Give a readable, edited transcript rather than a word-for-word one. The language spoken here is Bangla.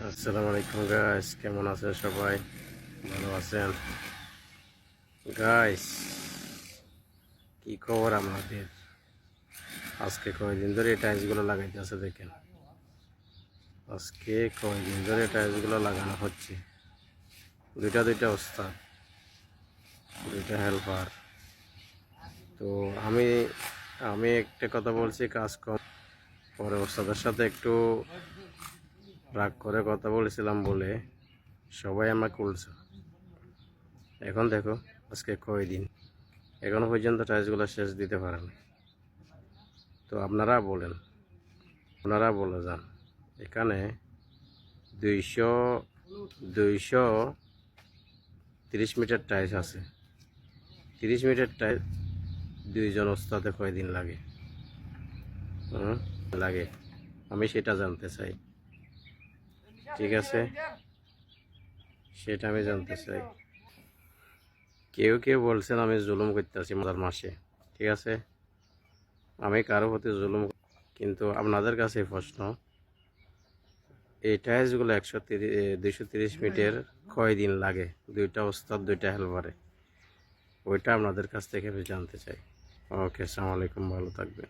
আসসালামু আলাইকুম গাইস, কেমন আছেন সবাই? ভালো আছেন গাইস? কি খবর আপনাদের? আজকে কয়দিন ধরে এই টাইলসগুলো লাগাইতেছে দেখেন। আজকে কয়দিন ধরে টাইলসগুলো লাগানো হচ্ছে। দুইটা ওস্তাদ, দুইটা হেল্পার। তো আমি আমি একটা কথা বলছি, কাজ কম। পরে ওস্তাদের সাথে একটু রাগ করে কথা বলেছিলাম বলে সবাই আমাকে উলছে। এখন দেখো আজকে কয়দিন, এখনো পর্যন্ত টাইলসগুলো শেষ দিতে পারেন। তো আপনারা বলে যান। এখানে 230 মিটার টাইলস আছে। 30 মিটার টাইলস দুইজন ওস্তাদে কয়দিন লাগে? লাগে, আমি সেটা জানতে চাই। ঠিক আছে, সেটা আমি জানতে চাই। কেউ কেউ বলছেন আমি জুলুম করতেছি মাসে। ঠিক আছে, আমি কারো প্রতি জুলুম, কিন্তু আপনাদের কাছে প্রশ্ন, এই টাইলসগুলো 230 মিটার কয়দিন লাগে? দুইটা ওস্তাদ, দুইটা হেলপারে, ওইটা আপনাদের কাছ থেকে আমি জানতে চাই। ওকে, আসসালামু আলাইকুম, ভালো থাকবেন।